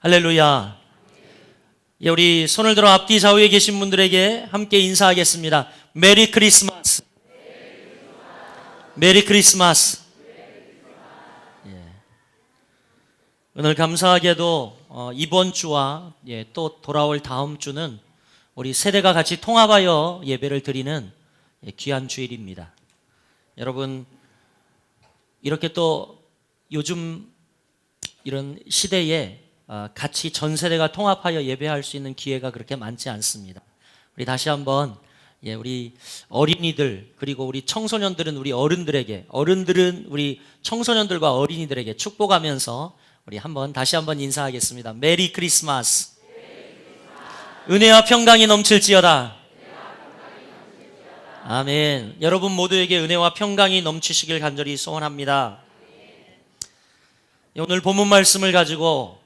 할렐루야. 예, 우리 손을 들어 앞뒤 좌우에 계신 분들에게 함께 인사하겠습니다. 메리 크리스마스. 메리 크리스마스. 예. 오늘 감사하게도 이번 주와 또 돌아올 다음 주는 우리 세대가 같이 통합하여 예배를 드리는 귀한 주일입니다. 여러분, 이렇게 또 요즘 이런 시대에 같이 전 세대가 통합하여 예배할 수 있는 기회가 그렇게 많지 않습니다. 우리 다시 한번 우리 어린이들 그리고 우리 청소년들은 우리 어른들에게, 어른들은 우리 청소년들과 어린이들에게 축복하면서 우리 다시 한번 인사하겠습니다. 메리 크리스마스. 은혜와 평강이 넘칠지어다. 아멘. 여러분 모두에게 은혜와 평강이 넘치시길 간절히 소원합니다. 오늘 본문 말씀을 가지고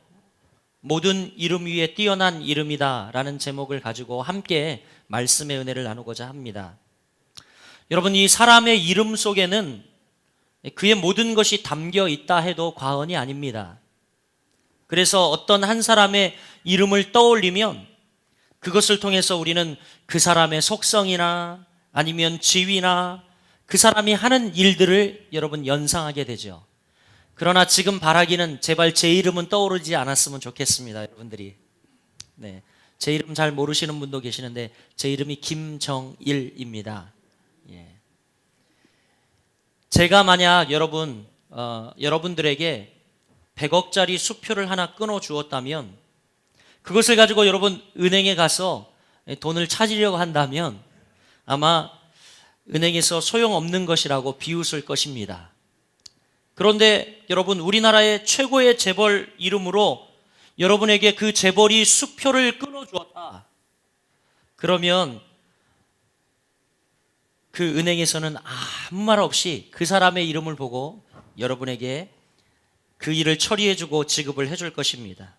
모든 이름 위에 뛰어난 이름이다 라는 제목을 가지고 함께 말씀의 은혜를 나누고자 합니다. 여러분, 이 사람의 이름 속에는 그의 모든 것이 담겨 있다 해도 과언이 아닙니다. 그래서 어떤 한 사람의 이름을 떠올리면 그것을 통해서 우리는 그 사람의 속성이나 아니면 지위나 그 사람이 하는 일들을 여러분 연상하게 되죠. 그러나 지금 바라기는 제발 제 이름은 떠오르지 않았으면 좋겠습니다, 여러분들이. 네, 제 이름 잘 모르시는 분도 계시는데 제 이름이 김정일입니다. 예. 제가 만약 여러분들에게 100억짜리 수표를 하나 끊어 주었다면 그것을 가지고 여러분 은행에 가서 돈을 찾으려고 한다면 아마 은행에서 소용없는 것이라고 비웃을 것입니다. 그런데 여러분, 우리나라의 최고의 재벌 이름으로 여러분에게 그 재벌이 수표를 끊어주었다. 그러면 그 은행에서는 아무 말 없이 그 사람의 이름을 보고 여러분에게 그 일을 처리해주고 지급을 해줄 것입니다.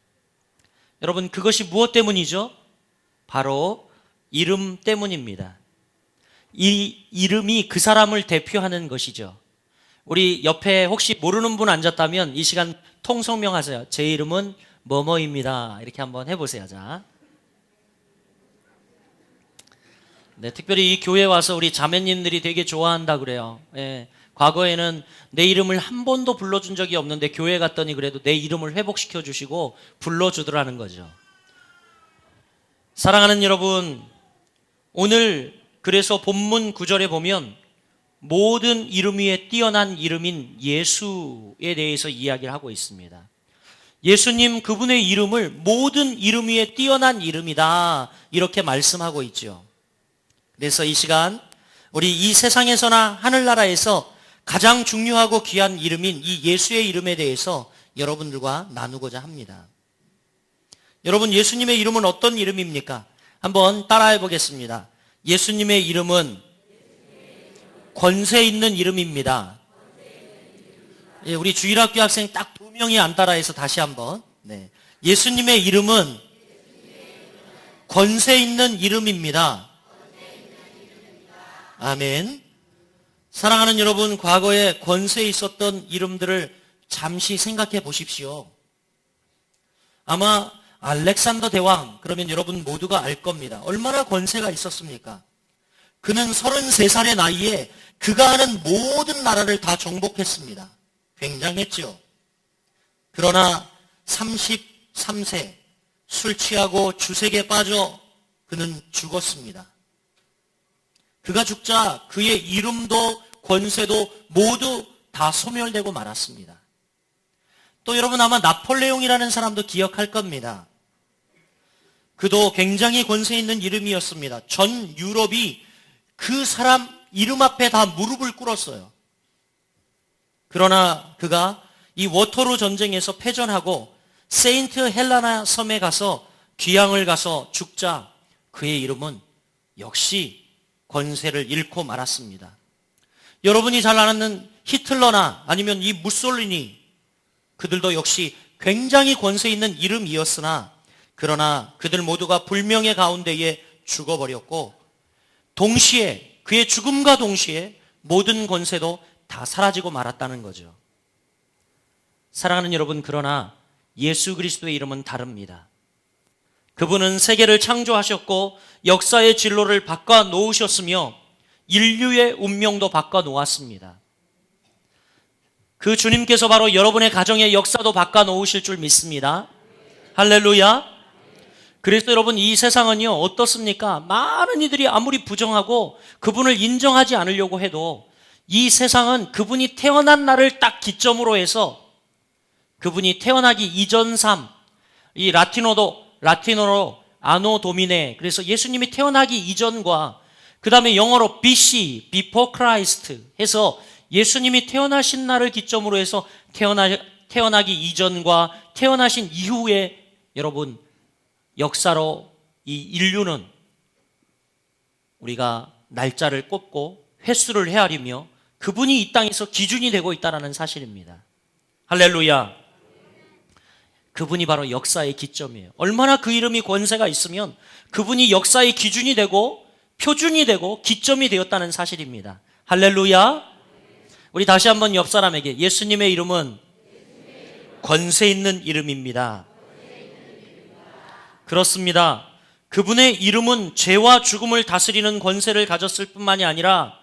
여러분, 그것이 무엇 때문이죠? 바로 이름 때문입니다. 이 이름이 그 사람을 대표하는 것이죠. 우리 옆에 혹시 모르는 분 앉았다면 이 시간 통성명하세요. 제 이름은 뭐뭐입니다. 이렇게 한번 해보세요. 자, 네, 특별히 이 교회 와서 우리 자매님들이 되게 좋아한다 그래요. 예, 과거에는 내 이름을 한 번도 불러준 적이 없는데 교회 갔더니 그래도 내 이름을 회복시켜 주시고 불러주더라는 거죠. 사랑하는 여러분, 오늘 그래서 본문 9절에 보면 모든 이름 위에 뛰어난 이름인 예수에 대해서 이야기를 하고 있습니다. 예수님, 그분의 이름을 모든 이름 위에 뛰어난 이름이다 이렇게 말씀하고 있죠. 그래서 이 시간 우리 이 세상에서나 하늘나라에서 가장 중요하고 귀한 이름인 이 예수의 이름에 대해서 여러분들과 나누고자 합니다. 여러분, 예수님의 이름은 어떤 이름입니까? 한번 따라해 보겠습니다. 예수님의 이름은 권세 있는 이름입니다. 예, 우리 주일학교 학생 딱 2명이 안 따라해서 다시 한번. 네. 예수님의 이름은 권세 있는 이름입니다. 아멘. 사랑하는 여러분, 과거에 권세 있었던 이름들을 잠시 생각해 보십시오. 아마 알렉산더 대왕, 그러면 여러분 모두가 알 겁니다. 얼마나 권세가 있었습니까? 그는 33살의 나이에 그가 하는 모든 나라를 다 정복했습니다. 굉장했죠. 그러나 33세 술 취하고 주색에 빠져 그는 죽었습니다. 그가 죽자 그의 이름도 권세도 모두 다 소멸되고 말았습니다. 또 여러분 아마 나폴레옹이라는 사람도 기억할 겁니다. 그도 굉장히 권세 있는 이름이었습니다. 전 유럽이 그 사람 이름 앞에 다 무릎을 꿇었어요. 그러나 그가 이 워터루 전쟁에서 패전하고 세인트 헬라나 섬에 가서 귀향을 가서 죽자 그의 이름은 역시 권세를 잃고 말았습니다. 여러분이 잘 아는 히틀러나 아니면 이 무솔리니, 그들도 역시 굉장히 권세 있는 이름이었으나 그러나 그들 모두가 불명의 가운데에 죽어버렸고 동시에 그의 죽음과 동시에 모든 권세도 다 사라지고 말았다는 거죠. 사랑하는 여러분, 그러나 예수 그리스도의 이름은 다릅니다. 그분은 세계를 창조하셨고 역사의 진로를 바꿔 놓으셨으며 인류의 운명도 바꿔 놓았습니다. 그 주님께서 바로 여러분의 가정의 역사도 바꿔 놓으실 줄 믿습니다. 할렐루야. 그래서 여러분, 이 세상은요 어떻습니까? 많은 이들이 아무리 부정하고 그분을 인정하지 않으려고 해도 이 세상은 그분이 태어난 날을 딱 기점으로 해서 그분이 태어나기 이전 삶, 이 라틴어로 아노 도미네, 그래서 예수님이 태어나기 이전과 그 다음에 영어로 BC, Before Christ 해서 예수님이 태어나신 날을 기점으로 해서 태어나기 이전과 태어나신 이후에 여러분 역사로 이 인류는 우리가 날짜를 꼽고 횟수를 헤아리며 그분이 이 땅에서 기준이 되고 있다는 사실입니다. 할렐루야. 그분이 바로 역사의 기점이에요. 얼마나 그 이름이 권세가 있으면 그분이 역사의 기준이 되고 표준이 되고 기점이 되었다는 사실입니다. 할렐루야. 우리 다시 한번 옆 사람에게 예수님의 이름은 권세 있는 이름입니다. 그렇습니다. 그분의 이름은 죄와 죽음을 다스리는 권세를 가졌을 뿐만이 아니라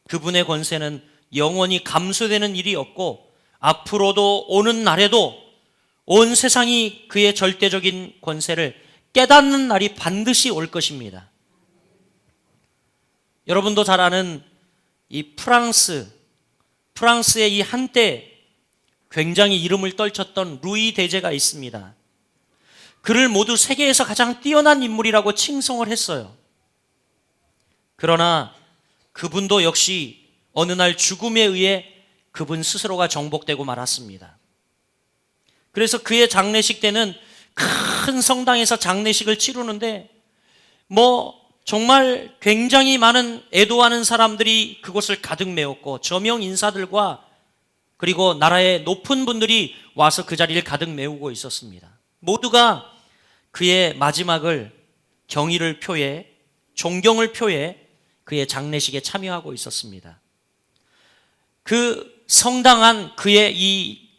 그분의 권세는 영원히 감소되는 일이 없고 앞으로도 오는 날에도 온 세상이 그의 절대적인 권세를 깨닫는 날이 반드시 올 것입니다. 여러분도 잘 아는 이 프랑스의 이 한때 굉장히 이름을 떨쳤던 루이 대제가 있습니다. 그를 모두 세계에서 가장 뛰어난 인물이라고 칭송을 했어요. 그러나 그분도 역시 어느 날 죽음에 의해 그분 스스로가 정복되고 말았습니다. 그래서 그의 장례식 때는 큰 성당에서 장례식을 치르는데 정말 굉장히 많은 애도하는 사람들이 그곳을 가득 메웠고 저명 인사들과 그리고 나라의 높은 분들이 와서 그 자리를 가득 메우고 있었습니다. 모두가 그의 마지막을 경의를 표해 존경을 표해 그의 장례식에 참여하고 있었습니다. 그 성당한 그의 이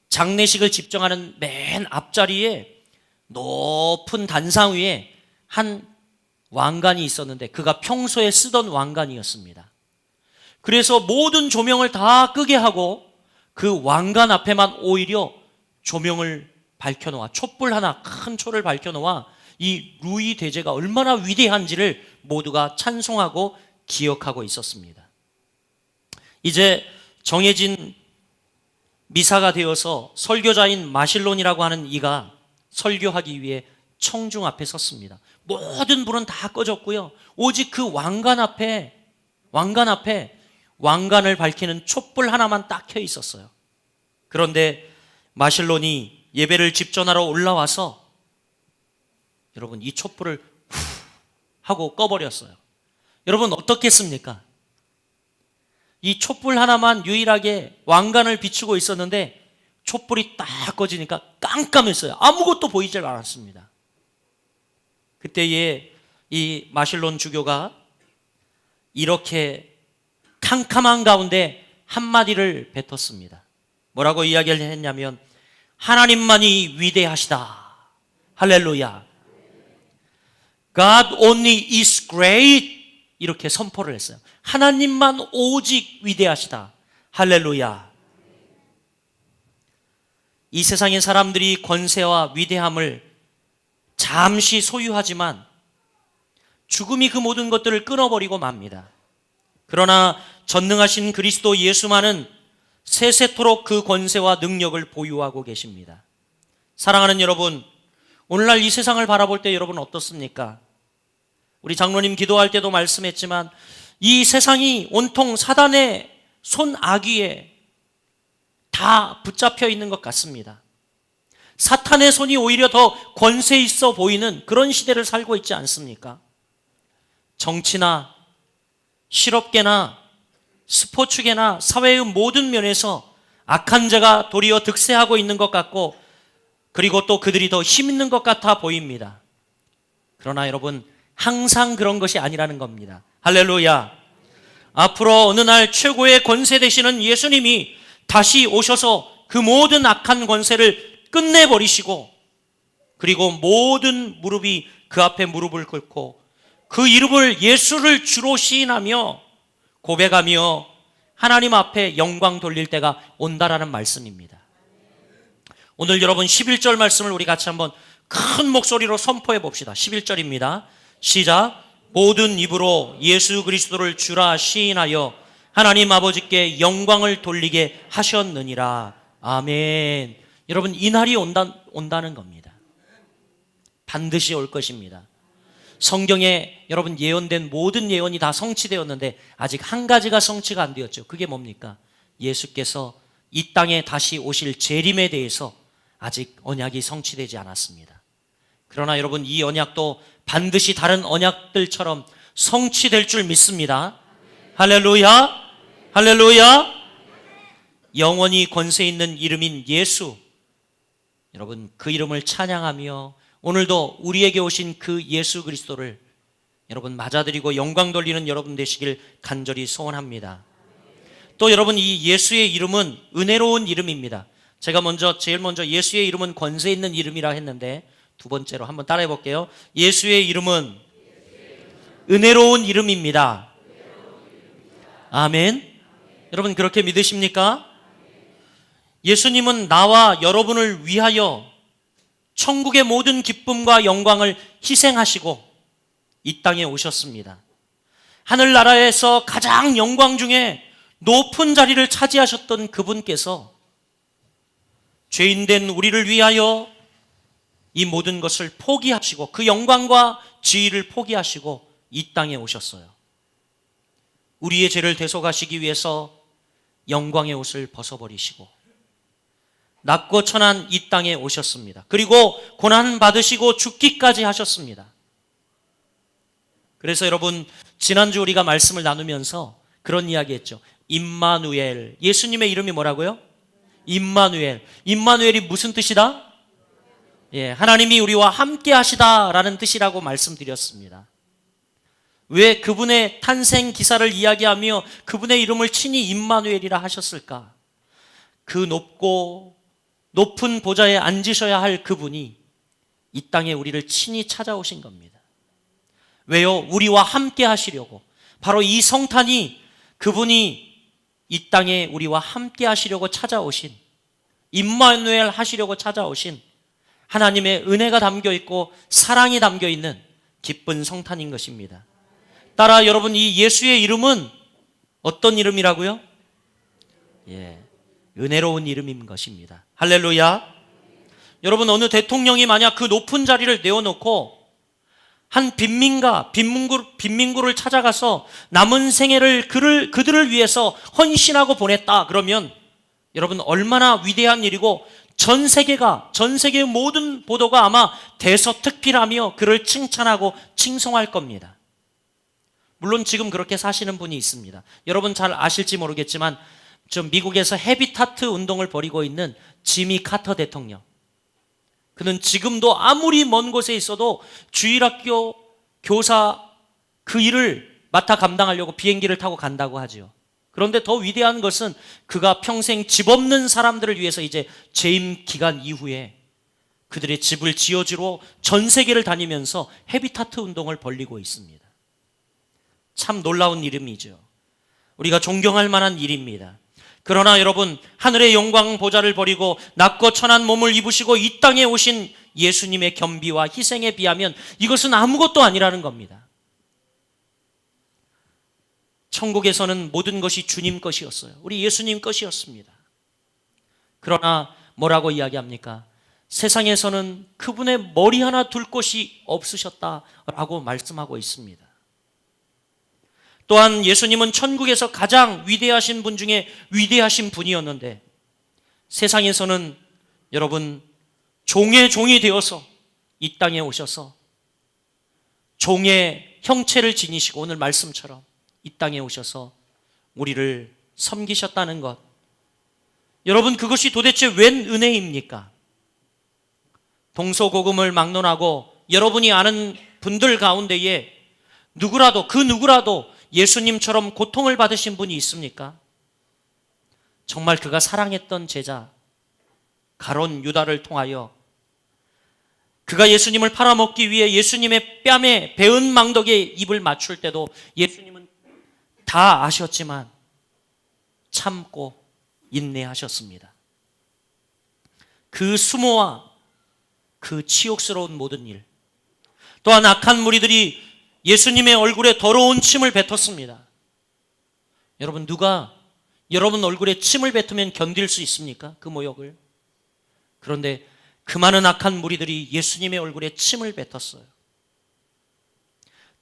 장례식을 집정하는 맨 앞자리에 높은 단상 위에 한 왕관이 있었는데 그가 평소에 쓰던 왕관이었습니다. 그래서 모든 조명을 다 끄게 하고 그 왕관 앞에만 오히려 조명을 밝혀놓아 촛불 하나 큰 초를 밝혀놓아 이 루이 대제가 얼마나 위대한지를 모두가 찬송하고 기억하고 있었습니다. 이제 정해진 미사가 되어서 설교자인 마실론이라고 하는 이가 설교하기 위해 청중 앞에 섰습니다. 모든 불은 다 꺼졌고요. 오직 그 왕관 앞에 왕관을 밝히는 촛불 하나만 딱 켜 있었어요. 그런데 마실론이 예배를 집전하러 올라와서 여러분 이 촛불을 후 하고 꺼버렸어요. 여러분 어떻겠습니까? 이 촛불 하나만 유일하게 왕관을 비추고 있었는데 촛불이 딱 꺼지니까 깜깜했어요. 아무것도 보이질 않았습니다. 그때에 이 마실론 주교가 이렇게 캄캄한 가운데 한마디를 뱉었습니다. 뭐라고 이야기를 했냐면 하나님만이 위대하시다. 할렐루야. God only is great. 이렇게 선포를 했어요. 하나님만 오직 위대하시다. 할렐루야. 이 세상의 사람들이 권세와 위대함을 잠시 소유하지만 죽음이 그 모든 것들을 끊어버리고 맙니다. 그러나 전능하신 그리스도 예수만은 세세토록 그 권세와 능력을 보유하고 계십니다. 사랑하는 여러분, 오늘날 이 세상을 바라볼 때 여러분 어떻습니까? 우리 장로님 기도할 때도 말씀했지만 이 세상이 온통 사단의 손아귀에 다 붙잡혀 있는 것 같습니다. 사탄의 손이 오히려 더 권세 있어 보이는 그런 시대를 살고 있지 않습니까? 정치나 실업계나 스포츠계나 사회의 모든 면에서 악한 자가 도리어 득세하고 있는 것 같고 그리고 또 그들이 더 힘 있는 것 같아 보입니다. 그러나 여러분 항상 그런 것이 아니라는 겁니다. 할렐루야. 앞으로 어느 날 최고의 권세 되시는 예수님이 다시 오셔서 그 모든 악한 권세를 끝내버리시고 그리고 모든 무릎이 그 앞에 무릎을 꿇고 그 이름을 예수를 주로 시인하며 고백하며 하나님 앞에 영광 돌릴 때가 온다라는 말씀입니다. 오늘 여러분 11절 말씀을 우리 같이 한번 큰 목소리로 선포해 봅시다. 11절입니다. 시작. 모든 입으로 예수 그리스도를 주라 시인하여 하나님 아버지께 영광을 돌리게 하셨느니라. 아멘. 여러분 이 날이 온다는 겁니다. 반드시 올 것입니다. 성경에 여러분 예언된 모든 예언이 다 성취되었는데 아직 한 가지가 성취가 안 되었죠. 그게 뭡니까? 예수께서 이 땅에 다시 오실 재림에 대해서 아직 언약이 성취되지 않았습니다. 그러나 여러분 이 언약도 반드시 다른 언약들처럼 성취될 줄 믿습니다. 할렐루야, 할렐루야. 영원히 권세 있는 이름인 예수, 여러분 그 이름을 찬양하며 오늘도 우리에게 오신 그 예수 그리스도를 여러분 맞아드리고 영광 돌리는 여러분 되시길 간절히 소원합니다. 또 여러분 이 예수의 이름은 은혜로운 이름입니다. 제가 제일 먼저 예수의 이름은 권세 있는 이름이라 했는데 두 번째로 한번 따라해 볼게요. 예수의 이름은 은혜로운 이름입니다. 아멘. 여러분 그렇게 믿으십니까? 예수님은 나와 여러분을 위하여 천국의 모든 기쁨과 영광을 희생하시고 이 땅에 오셨습니다. 하늘나라에서 가장 영광 중에 높은 자리를 차지하셨던 그분께서 죄인된 우리를 위하여 이 모든 것을 포기하시고 그 영광과 지위를 포기하시고 이 땅에 오셨어요. 우리의 죄를 대속하시기 위해서 영광의 옷을 벗어버리시고 낮고 천한 이 땅에 오셨습니다. 그리고 고난 받으시고 죽기까지 하셨습니다. 그래서 여러분 지난주 우리가 말씀을 나누면서 그런 이야기 했죠. 임마누엘. 예수님의 이름이 뭐라고요? 임마누엘. 임마누엘이 무슨 뜻이다? 하나님이 우리와 함께 하시다라는 뜻이라고 말씀드렸습니다. 왜 그분의 탄생 기사를 이야기하며 그분의 이름을 친히 임마누엘이라 하셨을까? 그 높은 보좌에 앉으셔야 할 그분이 이 땅에 우리를 친히 찾아오신 겁니다. 왜요? 우리와 함께 하시려고. 바로 이 성탄이 그분이 이 땅에 우리와 함께 하시려고 찾아오신, 임마누엘 하시려고 찾아오신 하나님의 은혜가 담겨 있고 사랑이 담겨 있는 기쁜 성탄인 것입니다. 따라 여러분 이 예수의 이름은 어떤 이름이라고요? 은혜로운 이름인 것입니다. 할렐루야. 여러분 어느 대통령이 만약 그 높은 자리를 내어놓고 한 빈민구를 찾아가서 남은 생애를 그들을 위해서 헌신하고 보냈다 그러면 여러분 얼마나 위대한 일이고 전 세계의 모든 보도가 아마 대서특필하며 그를 칭찬하고 칭송할 겁니다. 물론 지금 그렇게 사시는 분이 있습니다. 여러분 잘 아실지 모르겠지만 미국에서 헤비타트 운동을 벌이고 있는 지미 카터 대통령. 그는 지금도 아무리 먼 곳에 있어도 주일학교 교사 그 일을 맡아 감당하려고 비행기를 타고 간다고 하죠. 그런데 더 위대한 것은 그가 평생 집 없는 사람들을 위해서 이제 재임 기간 이후에 그들의 집을 지어주러 전 세계를 다니면서 헤비타트 운동을 벌이고 있습니다. 참 놀라운 이름이죠. 우리가 존경할 만한 일입니다. 그러나 여러분 하늘의 영광 보좌를 버리고 낮고 천한 몸을 입으시고 이 땅에 오신 예수님의 겸비와 희생에 비하면 이것은 아무것도 아니라는 겁니다. 천국에서는 모든 것이 주님 것이었어요. 우리 예수님 것이었습니다. 그러나 뭐라고 이야기합니까? 세상에서는 그분의 머리 하나 둘 곳이 없으셨다라고 말씀하고 있습니다. 또한 예수님은 천국에서 가장 위대하신 분 중에 위대하신 분이었는데 세상에서는 여러분 종의 종이 되어서 이 땅에 오셔서 종의 형체를 지니시고 오늘 말씀처럼 이 땅에 오셔서 우리를 섬기셨다는 것, 여러분 그것이 도대체 웬 은혜입니까? 동서고금을 막론하고 여러분이 아는 분들 가운데에 그 누구라도 예수님처럼 고통을 받으신 분이 있습니까? 정말 그가 사랑했던 제자, 가론 유다를 통하여 그가 예수님을 팔아먹기 위해 예수님의 뺨에 베은 망덕에 입을 맞출 때도 예수님은 다 아셨지만 참고 인내하셨습니다. 그 수모와 그 치욕스러운 모든 일, 또한 악한 무리들이 예수님의 얼굴에 더러운 침을 뱉었습니다. 여러분, 누가 여러분 얼굴에 침을 뱉으면 견딜 수 있습니까? 그 모욕을. 그런데 그 많은 악한 무리들이 예수님의 얼굴에 침을 뱉었어요.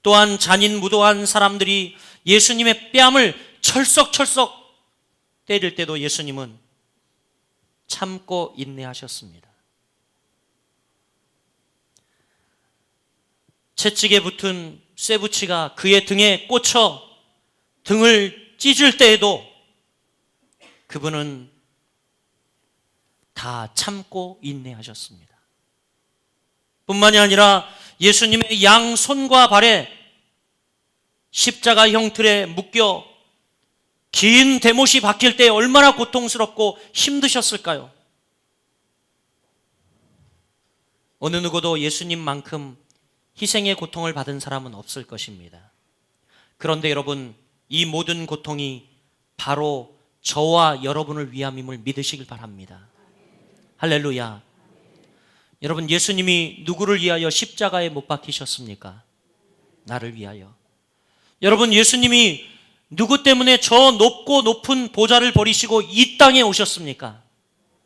또한 잔인무도한 사람들이 예수님의 뺨을 철썩철썩 때릴 때도 예수님은 참고 인내하셨습니다. 채찍에 붙은 쇠붙이가 그의 등에 꽂혀 등을 찢을 때에도 그분은 다 참고 인내하셨습니다. 뿐만이 아니라 예수님의 양손과 발에 십자가 형틀에 묶여 긴 대못이 박힐 때 얼마나 고통스럽고 힘드셨을까요? 어느 누구도 예수님만큼 희생의 고통을 받은 사람은 없을 것입니다. 그런데 여러분, 이 모든 고통이 바로 저와 여러분을 위함임을 믿으시길 바랍니다. 할렐루야. 여러분, 예수님이 누구를 위하여 십자가에 못 박히셨습니까? 나를 위하여. 여러분, 예수님이 누구 때문에 저 높고 높은 보좌를 버리시고 이 땅에 오셨습니까?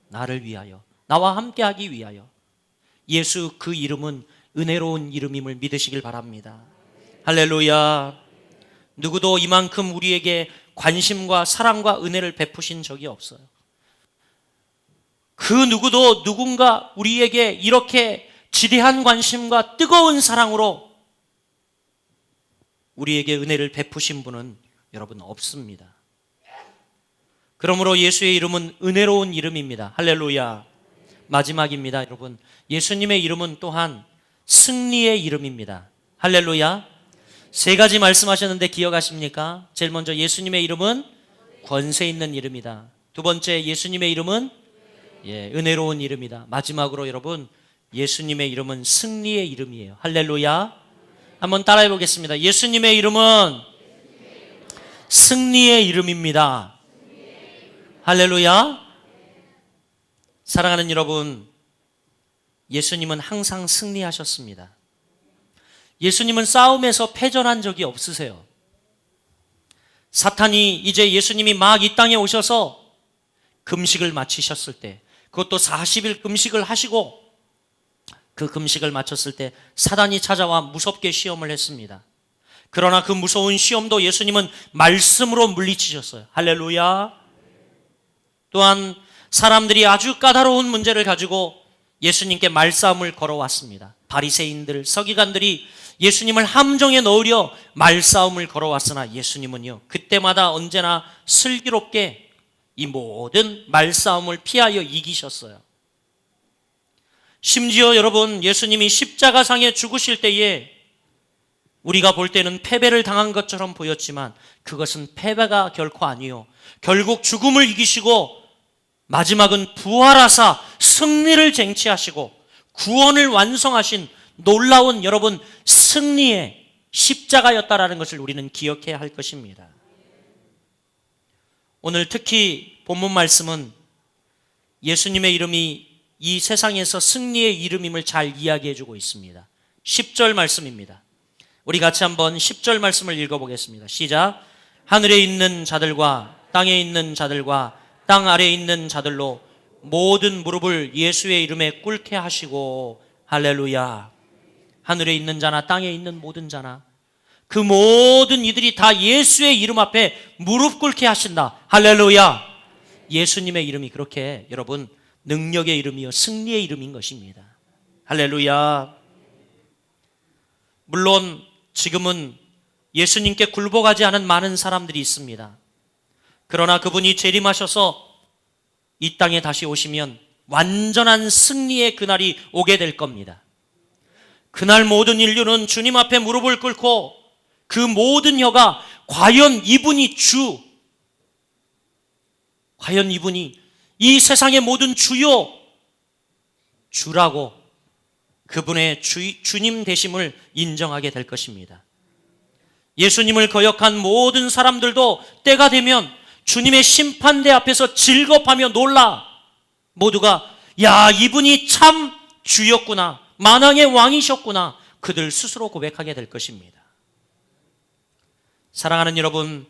나를 위하여, 나와 함께하기 위하여. 예수, 그 이름은 은혜로운 이름임을 믿으시길 바랍니다. 할렐루야. 누구도 이만큼 우리에게 관심과 사랑과 은혜를 베푸신 적이 없어요. 그 누구도 누군가 우리에게 이렇게 지대한 관심과 뜨거운 사랑으로 우리에게 은혜를 베푸신 분은 여러분 없습니다. 그러므로 예수의 이름은 은혜로운 이름입니다. 할렐루야. 마지막입니다, 여러분. 예수님의 이름은 또한 승리의 이름입니다. 할렐루야. 세 가지 말씀하셨는데 기억하십니까? 제일 먼저 예수님의 이름은 권세 있는 이름이다. 두 번째, 예수님의 이름은 은혜로운 이름이다. 마지막으로 여러분, 예수님의 이름은 승리의 이름이에요. 할렐루야. 한번 따라해 보겠습니다. 예수님의 이름은 승리의 이름입니다. 할렐루야. 사랑하는 여러분, 예수님은 항상 승리하셨습니다. 예수님은 싸움에서 패전한 적이 없으세요. 사탄이 이제 예수님이 막 이 땅에 오셔서 금식을 마치셨을 때, 그것도 40일 금식을 하시고 그 금식을 마쳤을 때 사단이 찾아와 무섭게 시험을 했습니다. 그러나 그 무서운 시험도 예수님은 말씀으로 물리치셨어요. 할렐루야. 또한 사람들이 아주 까다로운 문제를 가지고 예수님께 말싸움을 걸어왔습니다. 바리새인들, 서기관들이 예수님을 함정에 넣으려 말싸움을 걸어왔으나 예수님은요, 그때마다 언제나 슬기롭게 이 모든 말싸움을 피하여 이기셨어요. 심지어 여러분, 예수님이 십자가상에 죽으실 때에 우리가 볼 때는 패배를 당한 것처럼 보였지만 그것은 패배가 결코 아니요, 결국 죽음을 이기시고 마지막은 부활하사 승리를 쟁취하시고 구원을 완성하신 놀라운 여러분 승리의 십자가였다라는 것을 우리는 기억해야 할 것입니다. 오늘 특히 본문 말씀은 예수님의 이름이 이 세상에서 승리의 이름임을 잘 이야기해 주고 있습니다. 10절 말씀입니다. 우리 같이 한번 10절 말씀을 읽어보겠습니다. 시작. 하늘에 있는 자들과 땅에 있는 자들과 땅 아래에 있는 자들로 모든 무릎을 예수의 이름에 꿇게 하시고. 할렐루야. 하늘에 있는 자나 땅에 있는 모든 자나 그 모든 이들이 다 예수의 이름 앞에 무릎 꿇게 하신다. 할렐루야. 예수님의 이름이 그렇게 여러분 능력의 이름이요 승리의 이름인 것입니다. 할렐루야. 물론 지금은 예수님께 굴복하지 않은 많은 사람들이 있습니다. 그러나 그분이 재림하셔서 이 땅에 다시 오시면 완전한 승리의 그날이 오게 될 겁니다. 그날 모든 인류는 주님 앞에 무릎을 꿇고 그 모든 혀가 과연 이분이 과연 이분이 이 세상의 모든 주요 주라고 그분의 주님 되심을 인정하게 될 것입니다. 예수님을 거역한 모든 사람들도 때가 되면 주님의 심판대 앞에서 질겁하며 놀라 모두가 야, 이분이 참 주였구나, 만왕의 왕이셨구나, 그들 스스로 고백하게 될 것입니다. 사랑하는 여러분,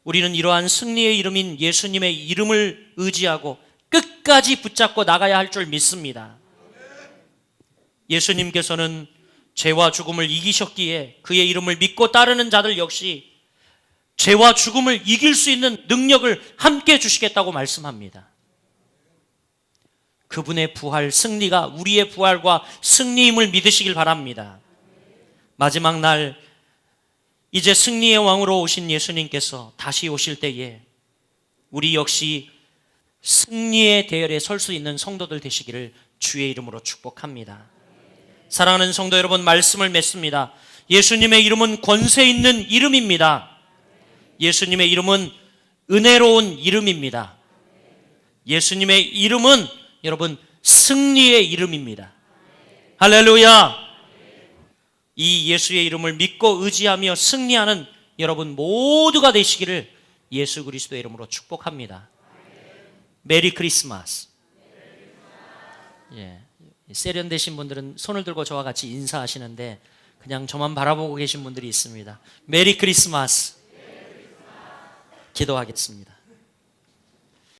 우리는 이러한 승리의 이름인 예수님의 이름을 의지하고 끝까지 붙잡고 나가야 할 줄 믿습니다. 예수님께서는 죄와 죽음을 이기셨기에 그의 이름을 믿고 따르는 자들 역시 죄와 죽음을 이길 수 있는 능력을 함께 주시겠다고 말씀합니다. 그분의 부활, 승리가 우리의 부활과 승리임을 믿으시길 바랍니다. 마지막 날 이제 승리의 왕으로 오신 예수님께서 다시 오실 때에 우리 역시 승리의 대열에 설 수 있는 성도들 되시기를 주의 이름으로 축복합니다. 사랑하는 성도 여러분, 말씀을 맺습니다. 예수님의 이름은 권세 있는 이름입니다. 예수님의 이름은 은혜로운 이름입니다. 예수님의 이름은 여러분 승리의 이름입니다. 할렐루야! 이 예수의 이름을 믿고 의지하며 승리하는 여러분 모두가 되시기를 예수 그리스도의 이름으로 축복합니다. 메리 크리스마스. 예, 세련되신 분들은 손을 들고 저와 같이 인사하시는데 그냥 저만 바라보고 계신 분들이 있습니다. 메리 크리스마스. 기도하겠습니다.